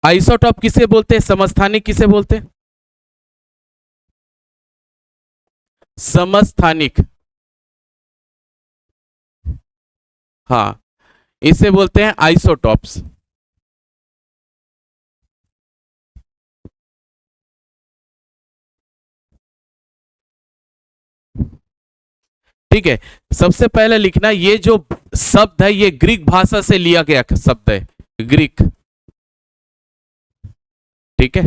Isotope किसे बोलते हैं, समस्थानिक किसे बोलते हैं? समस्थानिक, हाँ, इसे बोलते हैं आइसोटॉप्स। ठीक है, सबसे पहले लिखना, ये जो शब्द है ये ग्रीक भाषा से लिया गया शब्द है, ग्रीक। ठीक है,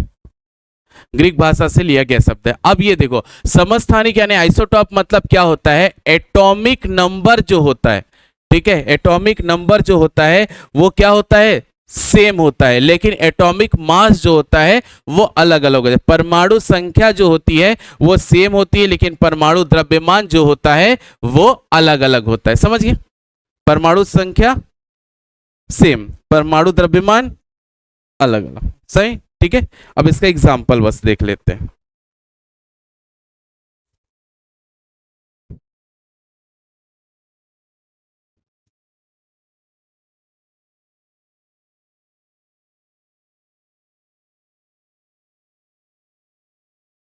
ग्रीक भाषा से लिया गया शब्द है। अब ये देखो, समस्थानिक यानी आइसोटॉप मतलब क्या होता है, एटॉमिक नंबर जो होता है, ठीक है, एटॉमिक नंबर जो होता है वो क्या होता है, सेम होता है, लेकिन एटॉमिक मास जो होता है वो अलग अलग होता है। परमाणु संख्या जो होती है वो सेम होती है, लेकिन परमाणु द्रव्यमान जो होता है वो अलग अलग होता है। समझ गए, परमाणु संख्या सेम, परमाणु द्रव्यमान अलग अलग, सही। ठीक है, अब इसका एग्जाम्पल बस देख लेते हैं।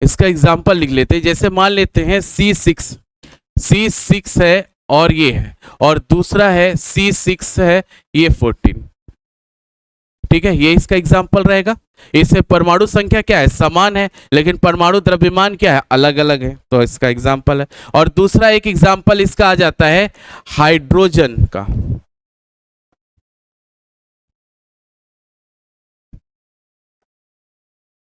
इसका एग्जाम्पल लिख लेते हैं, जैसे मान लेते हैं C6, C6 है और ये है, और दूसरा है C6 है, ये 14। ठीक है, ये इसका एग्जाम्पल रहेगा। इससे परमाणु संख्या क्या है, समान है, लेकिन परमाणु द्रव्यमान क्या है, अलग अलग है, तो इसका एग्जाम्पल है। और दूसरा एक एग्जाम्पल इसका आ जाता है हाइड्रोजन का।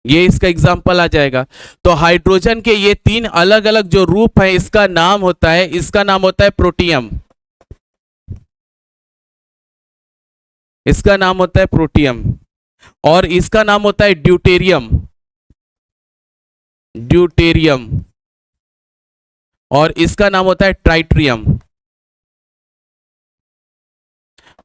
ये इसका एग्जाम्पल आ जाएगा। तो हाइड्रोजन के ये तीन अलग अलग जो रूप है, इसका नाम होता है, इसका नाम होता है प्रोटियम, इसका नाम होता है प्रोटियम। और इसका नाम होता है ड्यूटेरियम, ड्यूटेरियम। और इसका नाम होता है ट्राइट्रियम,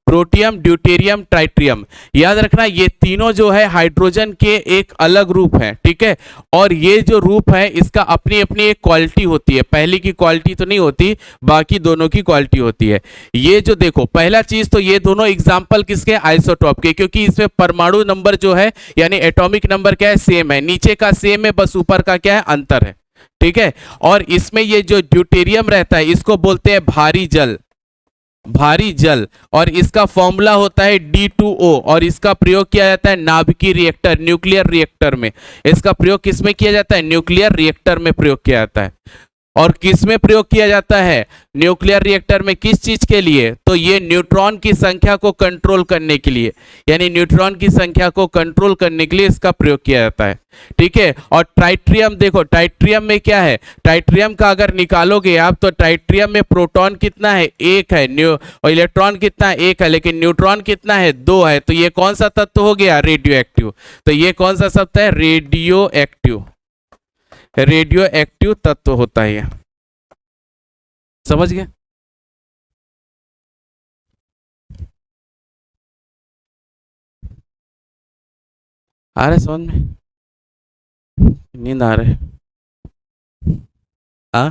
प्रोटियम, ड्यूटेरियम, ट्राइट्रियम। याद रखना, ये तीनों जो है हाइड्रोजन के एक अलग रूप है, ठीक है। और ये जो रूप है इसका अपनी अपनी एक क्वालिटी होती है, पहली की क्वालिटी तो नहीं होती, बाकी दोनों की क्वालिटी होती है। ये जो देखो, पहला चीज तो ये दोनों एग्जाम्पल किसके, आइसोटॉप के, क्योंकि इसमें परमाणु नंबर जो है यानी एटॉमिक नंबर क्या है, सेम है, नीचे का सेम है, बस ऊपर का क्या है, अंतर है। ठीक है, और इसमें ये जो ड्यूटेरियम रहता है इसको बोलते हैं भारी जल, भारी जल। और इसका फॉर्मूला होता है D2O, और इसका प्रयोग किया जाता है नाभिकीय रिएक्टर, न्यूक्लियर रिएक्टर में। इसका प्रयोग किसमें किया जाता है, न्यूक्लियर रिएक्टर में प्रयोग किया जाता है। और किस में प्रयोग किया जाता है, न्यूक्लियर रिएक्टर में, किस चीज के लिए, तो ये न्यूट्रॉन की संख्या को कंट्रोल करने के लिए, यानी न्यूट्रॉन की संख्या को कंट्रोल करने के लिए इसका प्रयोग किया जाता है। ठीक है, और ट्राइट्रियम देखो, ट्राइट्रियम में क्या है, ट्राइट्रियम का अगर निकालोगे आप तो ट्राइट्रियम में प्रोटॉन कितना है, एक है, न्यू और इलेक्ट्रॉन कितना है, एक है, लेकिन न्यूट्रॉन कितना है, दो है। तो ये कौन सा तत्व हो गया, रेडियो एक्टिव। तो ये कौन सा शब्द है, रेडियो एक्टिव, रेडियो एक्टिव तत्व होता है ये। समझ गए, आ रहा है समझ में, नींद आ रहा है, आ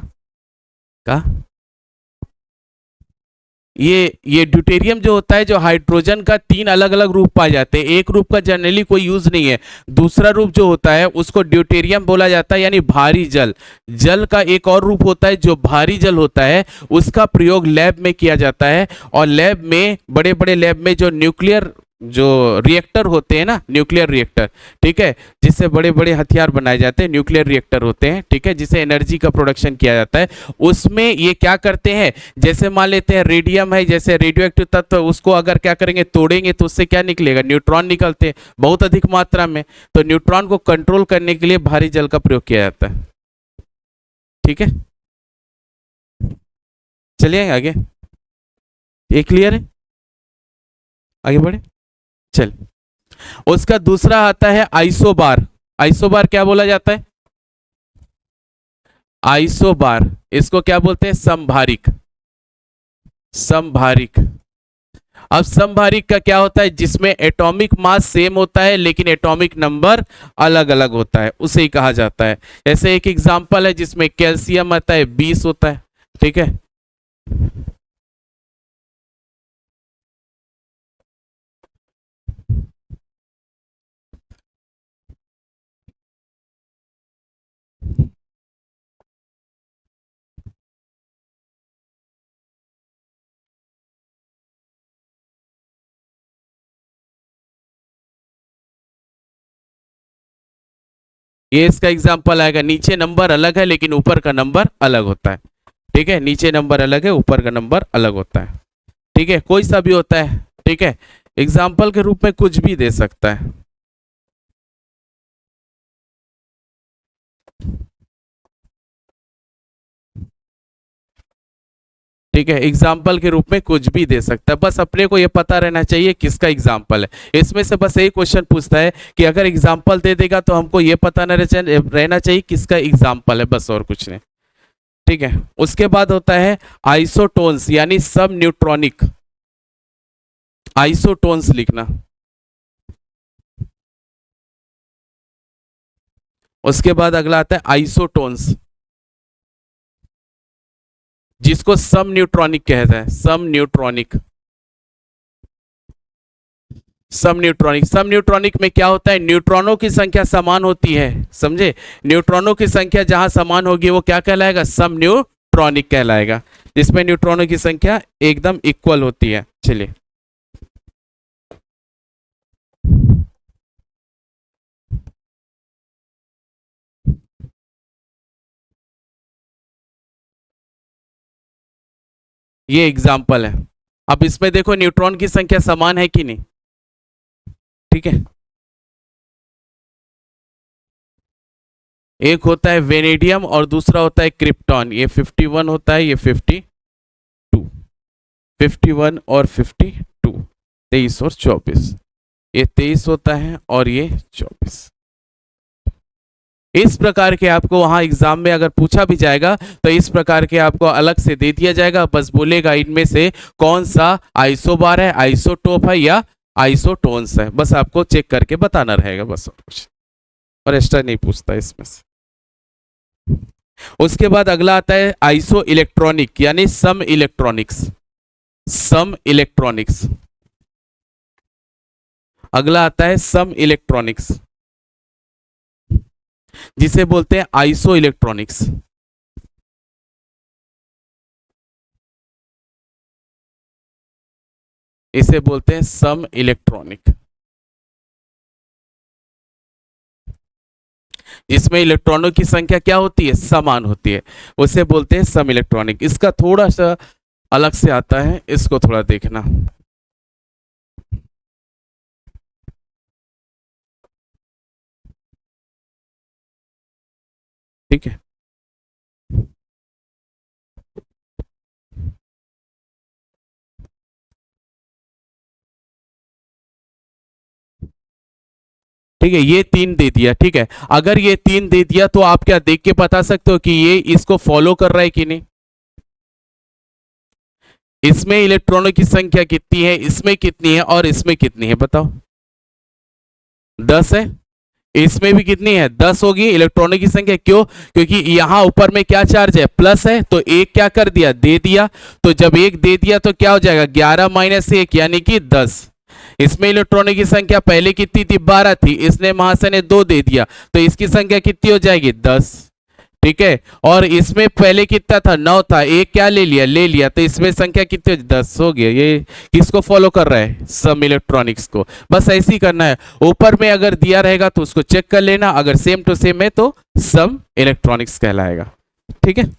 का ये ड्यूटेरियम जो होता है, जो हाइड्रोजन का तीन अलग अलग रूप पाए जाते हैं, एक रूप का जनरली कोई यूज नहीं है, दूसरा रूप जो होता है उसको ड्यूटेरियम बोला जाता है, यानी भारी जल। जल का एक और रूप होता है जो भारी जल होता है, उसका प्रयोग लैब में किया जाता है। और लैब में, बड़े बड़े लैब में जो न्यूक्लियर जो रिएक्टर होते हैं ना, न्यूक्लियर रिएक्टर, ठीक है, जिससे बड़े बड़े हथियार बनाए जाते हैं, न्यूक्लियर रिएक्टर होते हैं, ठीक है, जिसे एनर्जी का प्रोडक्शन किया जाता है, उसमें ये क्या करते हैं, जैसे मान लेते हैं रेडियम है, जैसे रेडियो एक्टिव तत्व, उसको अगर क्या करेंगे, तोड़ेंगे तो उससे क्या निकलेगा, न्यूट्रॉन निकलते हैं बहुत अधिक मात्रा में। तो न्यूट्रॉन को कंट्रोल करने के लिए भारी जल का प्रयोग किया जाता है। ठीक है, चलिए आगे, ये क्लियर है, आगे बढ़े, चल। उसका दूसरा आता है आइसोबार। आइसोबार क्या बोला जाता है, आइसोबार, इसको क्या बोलते हैं, समभारिक, समभारिक। अब समभारिक का क्या होता है, जिसमें एटॉमिक मास सेम होता है लेकिन एटॉमिक नंबर अलग अलग होता है, उसे ही कहा जाता है। जैसे एक एग्जांपल है जिसमें कैल्शियम आता है 20 होता है, ठीक है। ये इसका एग्जाम्पल आएगा। नीचे नंबर अलग है लेकिन ऊपर का नंबर अलग होता है। ठीक है, नीचे नंबर अलग है, ऊपर का नंबर अलग होता है। ठीक है, कोई सा भी होता है। ठीक है, एग्जाम्पल के रूप में कुछ भी दे सकता है। ठीक है, एग्जाम्पल के रूप में कुछ भी दे सकता है, बस अपने को ये पता रहना चाहिए किसका एग्जाम्पल है। इसमें से बस यही क्वेश्चन पूछता है कि अगर एग्जाम्पल दे देगा तो हमको ये पता रहना चाहिए किसका एग्जाम्पल है, बस और कुछ नहीं। ठीक है, उसके बाद होता है आइसोटोन्स यानी सब न्यूट्रॉनिक। आइसोटोन्स लिखना। उसके बाद अगला आता है आइसोटोन्स, जिसको सम न्यूट्रॉनिक कहता है। सम न्यूट्रॉनिक। सम न्यूट्रॉनिक, सम न्यूट्रॉनिक में क्या होता है, न्यूट्रॉनों की संख्या समान होती है, समझे। न्यूट्रॉनों की संख्या जहां समान होगी वो क्या कहलाएगा, सम न्यूट्रॉनिक कहलाएगा, जिसमें न्यूट्रॉनों की संख्या एकदम इक्वल होती है। चलिए, ये एग्जाम्पल है। अब इसमें देखो न्यूट्रॉन की संख्या समान है कि नहीं। ठीक है, एक होता है वेनेडियम और दूसरा होता है क्रिप्टॉन। ये 51 होता है, ये 52। 51 और 52, 23 और 24। ये 23 होता है और ये 24। इस प्रकार के आपको वहां एग्जाम में अगर पूछा भी जाएगा तो इस प्रकार के आपको अलग से दे दिया जाएगा, बस बोलेगा इनमें से कौन सा आइसोबार है, आइसोटोप है या आइसोटोन्स है, बस आपको चेक करके बताना रहेगा, बस और कुछ और एक्स्ट्रा नहीं पूछता इसमें से। उसके बाद अगला आता है आइसो इलेक्ट्रॉनिक यानी सम इलेक्ट्रॉनिक्स। सम इलेक्ट्रॉनिक्स। अगला आता है सम इलेक्ट्रॉनिक्स, जिसे बोलते हैं आइसो इलेक्ट्रॉनिक्स। इसे बोलते हैं सम इलेक्ट्रॉनिक, जिसमें इलेक्ट्रॉनों की संख्या क्या होती है, समान होती है, उसे बोलते हैं सम इलेक्ट्रॉनिक। इसका थोड़ा सा अलग से आता है, इसको थोड़ा देखना। ठीक है, ठीक है, ये 3 दे दिया। ठीक है, अगर ये 3 दे दिया तो आप क्या देख के बता सकते हो कि ये इसको फॉलो कर रहा है कि नहीं। इसमें इलेक्ट्रॉनों की संख्या कितनी है, इसमें कितनी है और इसमें कितनी है, बताओ। 10 है, इसमें भी कितनी है, 10 होगी इलेक्ट्रॉनों की संख्या। क्यों, क्योंकि यहां ऊपर में क्या चार्ज है, प्लस है, तो एक क्या कर दिया, दे दिया। तो जब एक दे दिया तो क्या हो जाएगा, 11 माइनस 1 यानी कि 10। इसमें इलेक्ट्रॉनों की संख्या पहले कितनी थी, 12 थी, इसने महाशय ने 2 दे दिया तो इसकी संख्या कितनी हो जाएगी, 10। ठीक है, और इसमें पहले कितना था, 9 था, एक क्या ले लिया तो इसमें संख्या कितनी, 10 हो गया। ये किसको फॉलो कर रहा है, सम इलेक्ट्रॉनिक्स को। बस ऐसे ही करना है, ऊपर में अगर दिया रहेगा तो उसको चेक कर लेना, अगर सेम टू सेम है तो सम इलेक्ट्रॉनिक्स कहलाएगा। ठीक है।